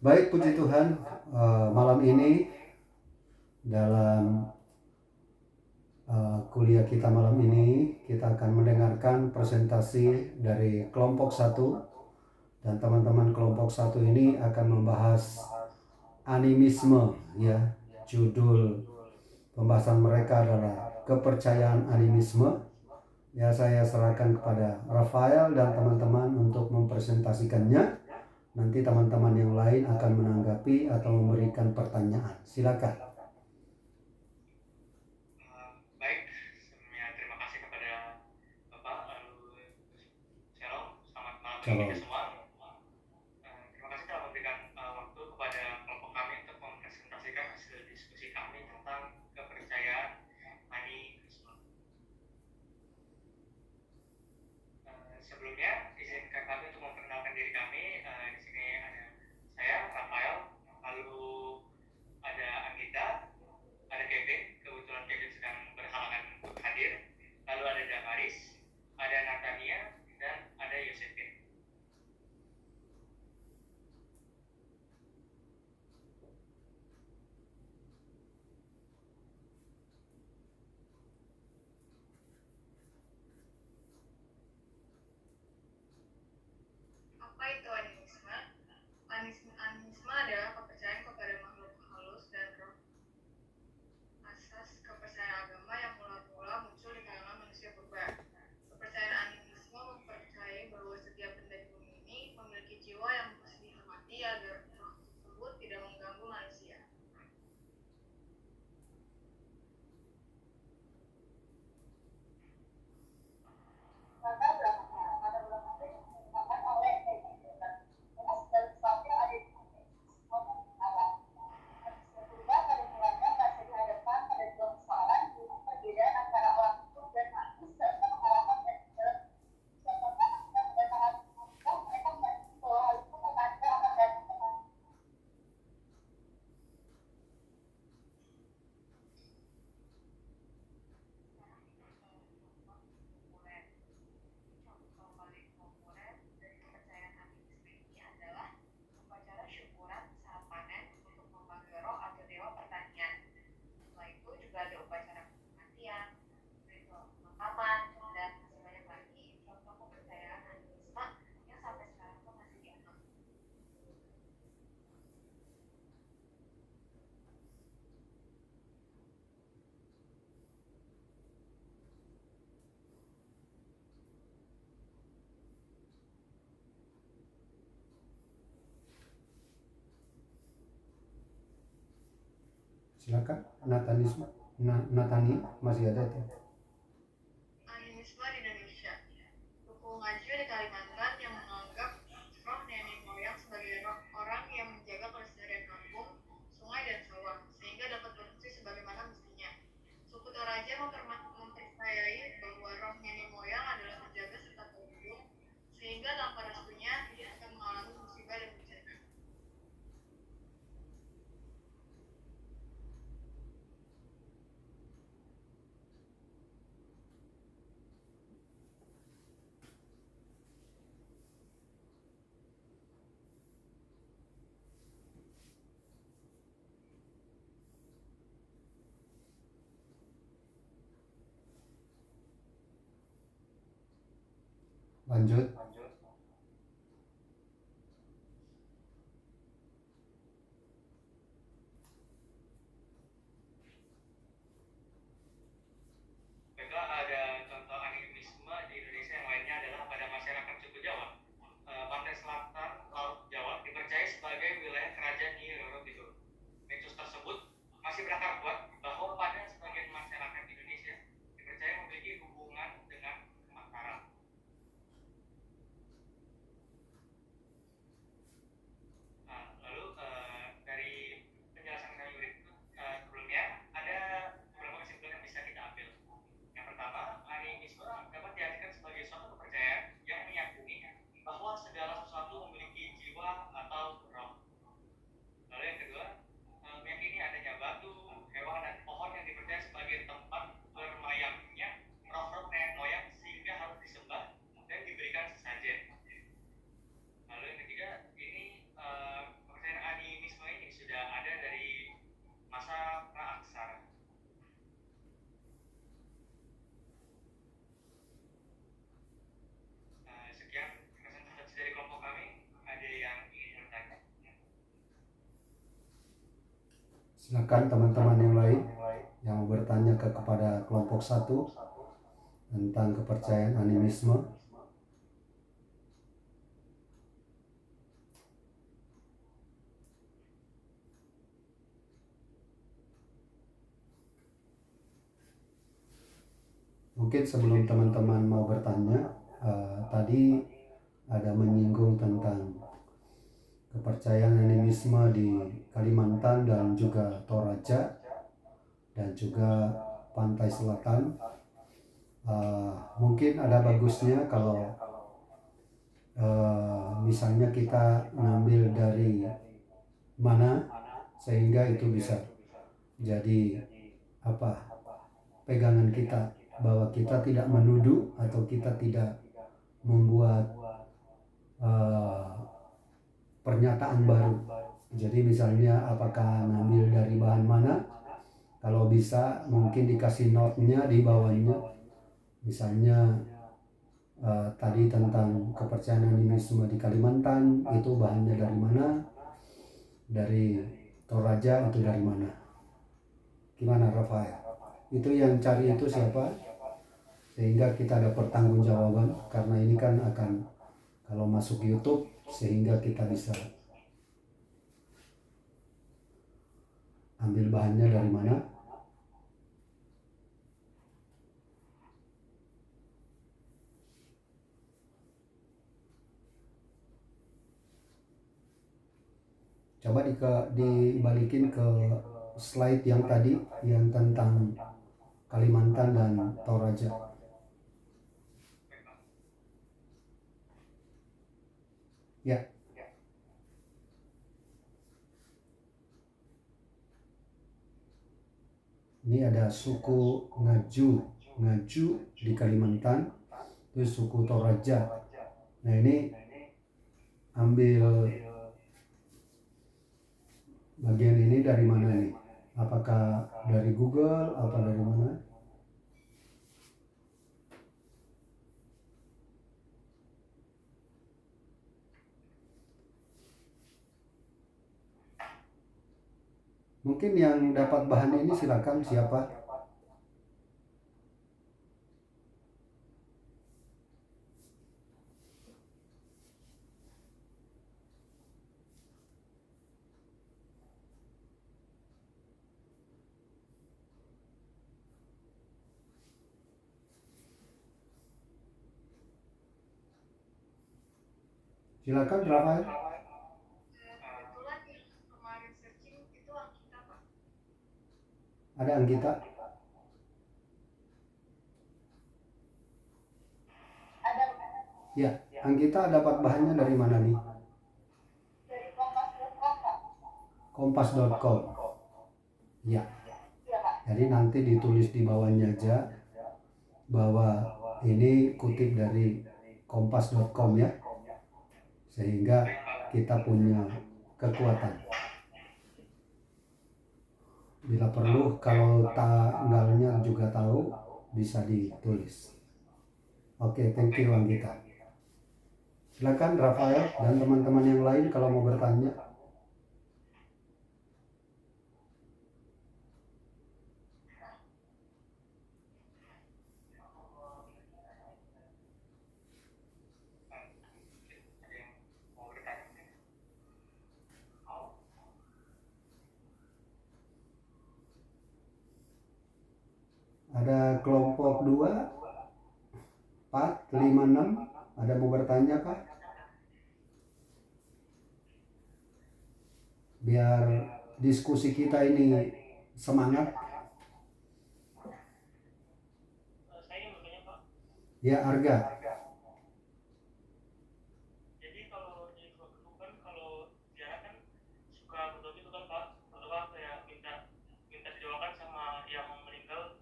Baik, puji Tuhan, malam ini dalam kuliah kita malam ini kita akan mendengarkan presentasi dari kelompok 1 dan teman-teman kelompok 1 ini akan membahas animisme ya. Judul pembahasan mereka adalah kepercayaan animisme. Ya, saya serahkan kepada Rafael dan teman-teman untuk mempresentasikannya. Nanti teman-teman yang lain akan menanggapi atau memberikan pertanyaan. Silakan. Baik, sebelumnya terima kasih kepada Bapak lalu Shalom, selamat malam bagi kita Shalom. semua. Terima kasih telah memberikan waktu kepada kelompok kami untuk mempresentasikan hasil diskusi kami tentang kepercayaan animisme. Sebelumnya, izinkan kami untuk memperkenalkan diri kami. Di sini ada saya, Rafael, lalu ada Anggita, ada Kevin, kebetulan Kevin sedang berhalangan untuk hadir, lalu ada Damaris, ada Natania, dan ada Yosefin. Apa itu animisme? Animisme adalah kepercayaan kepada makhluk halus dan roh. Asas kepercayaan agama yang mula-mula muncul di kalangan manusia purba. Kepercayaan animisme mempercayai bahwa setiap benda di bumi ini memiliki jiwa yang mesti dihormati agar roh tersebut tidak mengganggu manusia. Silakan. Natani masih ada itu. Animisme di Indonesia. Suku Ngaju di Kalimantan yang menganggap roh nenek moyang sebagai roh orang yang menjaga kelestarian kampung, sungai dan sawah, sehingga dapat berfungsi sebagaimana mestinya. Suku Toraja mempercayai bahwa roh nenek moyang adalah penjaga serta pelindung, sehingga tanpa restunya tidak akan mengalami musibah dan bencana. Lanjut. Baiklah, ada contoh animisme di Indonesia yang lainnya adalah pada masyarakat suku Jawa. Pantai Selatan Laut Jawa dipercaya sebagai wilayah kerajaan Nyi Roro Kidul. Mitos tersebut masih berakar kuat bahwa pada sebagian masyarakat Indonesia dipercaya memiliki hubungan dengan Mataram. Lalu dari penjelasan kami berikut sebelumnya ada beberapa kesimpulan yang bisa kita ambil. Yang pertama, animisme dapat diartikan sebagai suatu kepercayaan yang meyakini bahwa segala sesuatu memiliki jiwa atau roh. Lalu yang kedua, meyakini adanya batu, hewan Silakan teman-teman yang lain yang mau bertanya kepada kelompok 1 tentang kepercayaan animisme. Mungkin sebelum teman-teman mau bertanya, tadi ada menyinggung tentang kepercayaan animisme di Kalimantan dan juga Toraja dan juga pantai selatan. Mungkin ada bagusnya kalau misalnya kita ngambil dari mana sehingga itu bisa jadi pegangan kita, bahwa kita tidak menuduh atau kita tidak membuat pernyataan baru. Jadi misalnya apakah ngambil dari bahan mana, kalau bisa mungkin dikasih note-nya di bawahnya. Misalnya tadi tentang kepercayaan animisme di Kalimantan, itu bahannya dari mana, dari Toraja itu dari mana. Gimana Rafael? Itu yang cari itu siapa? Sehingga kita ada pertanggungjawaban, karena ini kan akan kalau masuk YouTube, sehingga kita bisa ambil bahannya dari mana. Coba dibalikin ke slide yang tadi yang tentang Kalimantan dan Toraja. Ya. Ini ada suku Ngaju di Kalimantan, itu suku Toraja. Nah ini ambil bagian ini dari mana nih? Apakah dari Google atau dari mana? Mungkin yang dapat bahan ini silakan, siapa? Silakan Rafael. Kebetulan yang kemarin searching itu Anggita, Pak. Ada Anggita? Ada. Ya, Anggita dapat bahannya dari mana nih? Dari kompas.com, Pak. Kompas.com. Ya. Iya, Pak. Jadi nanti ditulis di bawahnya aja bahwa ini kutip dari kompas.com ya. Sehingga kita punya kekuatan. Bila perlu kalau tanggalnya juga tahu, bisa ditulis. Oke, thank you Anggita. Silakan Rafael dan teman-teman yang lain kalau mau bertanya. Ada kelompok 2, 4, 5, 6. Ada mau bertanya kah? Biar diskusi kita ini semangat. Saya mau bertanya, Pak. Ya, Arga. Jadi kalau di kelompok itu kan kalau ziarah kan suka berdoa gitu kan, Pak. Berdoa kayak minta didoakan sama yang meninggal,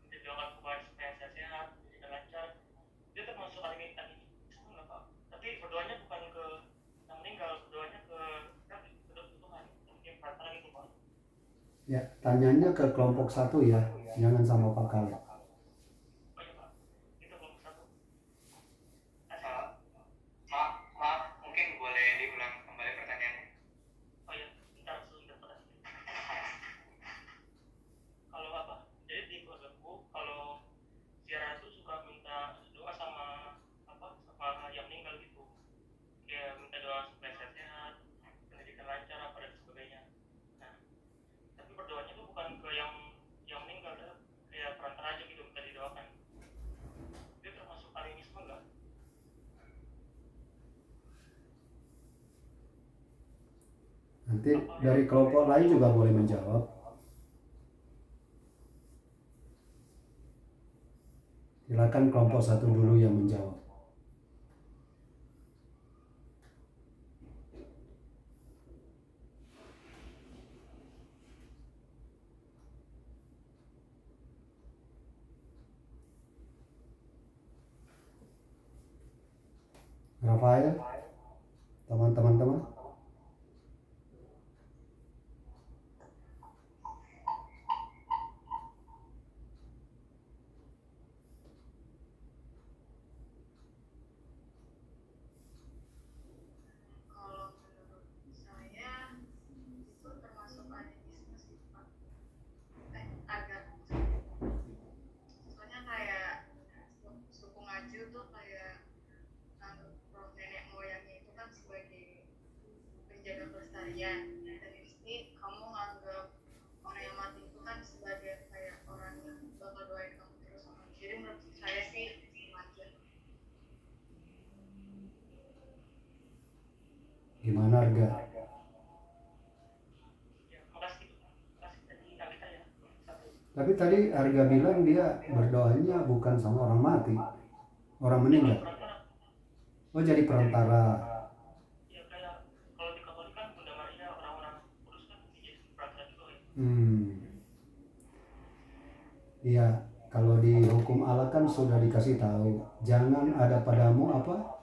minta didoakan supaya sehat, jadi lancar. Dia termasuk animisme nggak, Pak? Tapi berdoanya bukan ke yang meninggal, berdoanya ke Tuhan. Mungkin partner gitu, Pak. Ya, tanyanya ke kelompok 1 ya, jangan sama Pak Kale. Oh iya, Pak. Itu kelompok 1. Maaf, mungkin boleh diulang kembali pertanyaannya. Oh iya, bentar, sebentar, Pak. Nanti dari kelompok lain juga boleh menjawab. Silakan kelompok 1 dulu yang menjawab. Rafael, teman-teman. Kalau menurut saya itu termasuk animisme sih Pak. Agak soalnya kayak suku Ngaju tuh kayak roh nenek moyangnya itu kan sebagai penjaga kelestarian, dan di sini kamu nganggap orang yang mati itu kan sebagai kayak orang yang bakal doain kamu terus sama. Jadi menurut saya sih semacam Gimana Arga? Ya, makasih tadi Alita ya. Satu. Tapi tadi Arga bilang dia berdoanya bukan sama orang mati, orang meninggal. Oh, jadi perantara. Ya kayak kalau di Katolik kan Bunda Maria orang-orang kudus kan jadi perantara juga ya. Iya, kalau di hukum Allah kan sudah dikasih tahu, jangan ada padamu apa?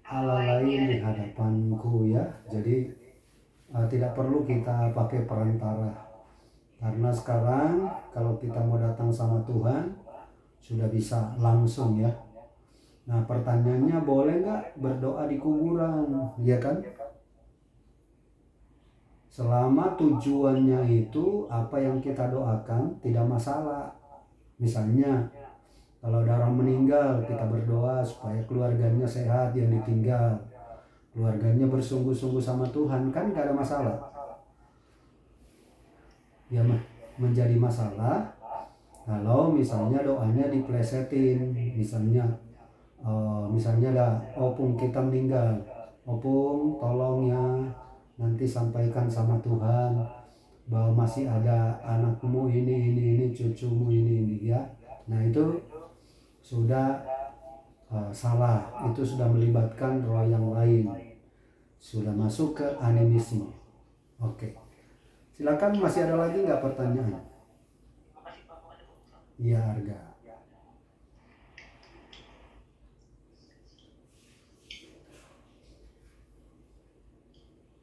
Allah lain di hadapanku ya. Jadi tidak perlu kita pakai perantara. Karena sekarang kalau kita mau datang sama Tuhan sudah bisa langsung ya. Nah, pertanyaannya boleh nggak berdoa di kuburan, ya kan? Selama tujuannya itu apa yang kita doakan tidak masalah. Misalnya kalau ada orang meninggal kita berdoa supaya keluarganya sehat yang ditinggal, keluarganya bersungguh-sungguh sama Tuhan, kan nggak ada masalah. Ya menjadi masalah kalau misalnya doanya diplesetin, misalnya ada opung kita meninggal, opung tolong ya nanti sampaikan sama Tuhan bahwa masih ada anakmu ini cucumu ini ya. Nah itu sudah salah, itu sudah melibatkan roh yang lain, sudah masuk ke animisme. Oke, silakan, masih ada lagi nggak pertanyaan? Makasih Pak, makasih Pak. Iya Arga.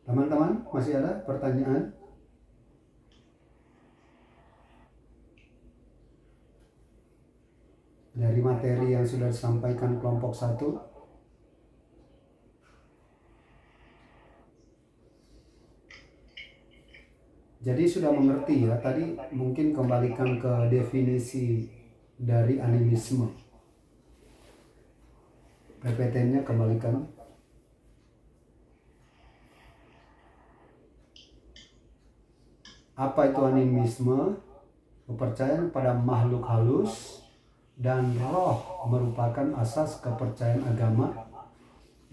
Teman-teman, masih ada pertanyaan? Dari materi yang sudah disampaikan kelompok 1? Jadi sudah mengerti ya, tadi mungkin kembalikan ke definisi dari animisme. PPT-nya kembalikan. Apa itu animisme? Kepercayaan pada makhluk halus dan roh merupakan asas kepercayaan agama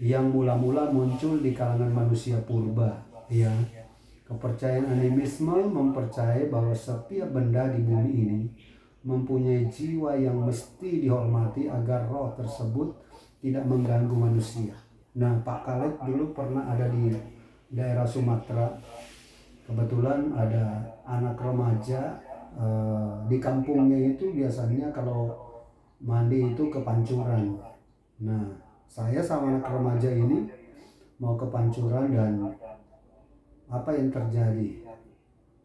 yang mula-mula muncul di kalangan manusia purba. Ya, kepercayaan animisme mempercayai bahwa setiap benda di bumi ini mempunyai jiwa yang mesti dihormati agar roh tersebut tidak mengganggu manusia. Nah, Pak Khaled dulu pernah ada di daerah Sumatera. Kebetulan ada anak remaja di kampungnya itu biasanya kalau mandi itu ke pancuran. Nah, saya sama anak remaja ini mau ke pancuran dan apa yang terjadi?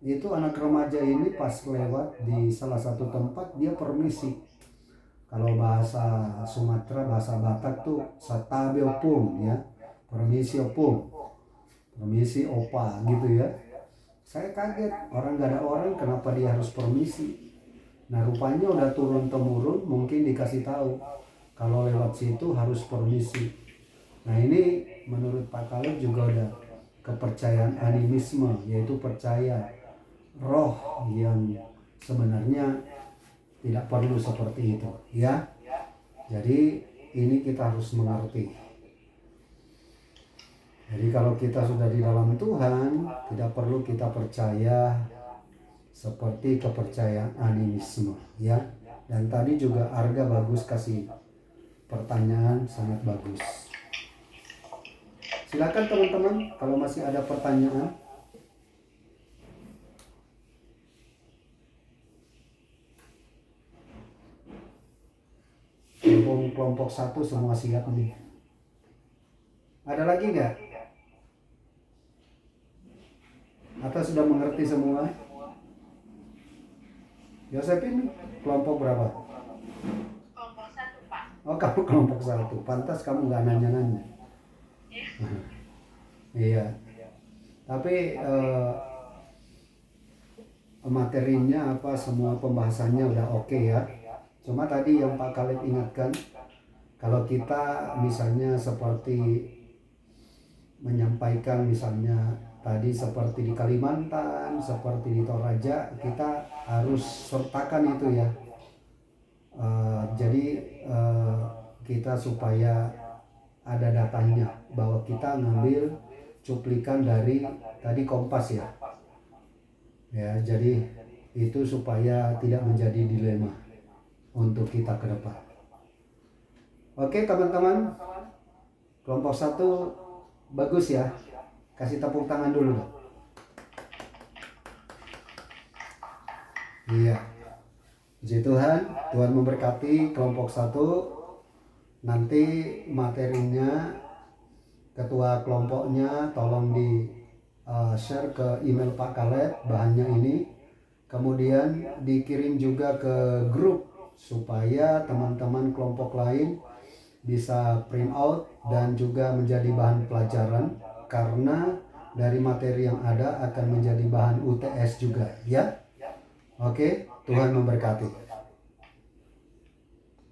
Itu anak remaja ini pas lewat di salah satu tempat dia permisi. Kalau bahasa Sumatera, bahasa Batak tuh satabe opung ya. Permisi opung. Permisi opa gitu ya. Saya kaget, orang gak ada orang kenapa dia harus permisi. Nah rupanya udah turun-temurun mungkin dikasih tahu kalau lewat situ harus permisi. Nah ini menurut Pak Khaled juga ada kepercayaan animisme, yaitu percaya roh yang sebenarnya tidak perlu seperti itu ya. Jadi ini kita harus mengerti. Jadi kalau kita sudah di dalam Tuhan, tidak perlu kita percaya seperti kepercayaan animisme, ya. Dan tadi juga Arga bagus kasih pertanyaan, sangat bagus. Silakan teman-teman kalau masih ada pertanyaan. Kelompok 1 semua siap nih. Ada lagi nggak? Atau sudah mengerti semua? Josephine, kelompok berapa? Kelompok 1, Pak. Oh, kamu kelompok 1. Pantas kamu nggak nanya-nanya. Iya. Tapi materinya apa, semua pembahasannya udah oke ya. Cuma tadi yang Pak Khalid ingatkan, kalau kita misalnya seperti menyampaikan misalnya tadi seperti di Kalimantan, seperti di Toraja, kita harus sertakan itu ya. Jadi kita supaya ada datanya bahwa kita ngambil cuplikan dari tadi Kompas ya. Ya, jadi itu supaya tidak menjadi dilema untuk kita ke depan. Oke teman-teman, kelompok 1 bagus ya. Kasih tepuk tangan dulu dong. Iya. Puji Tuhan, Tuhan memberkati kelompok 1. Nanti materinya ketua kelompoknya tolong di share ke email Pak Khaled bahannya ini. Kemudian dikirim juga ke grup supaya teman-teman kelompok lain bisa print out dan juga menjadi bahan pelajaran, karena dari materi yang ada akan menjadi bahan UTS juga ya. Oke, Tuhan memberkati.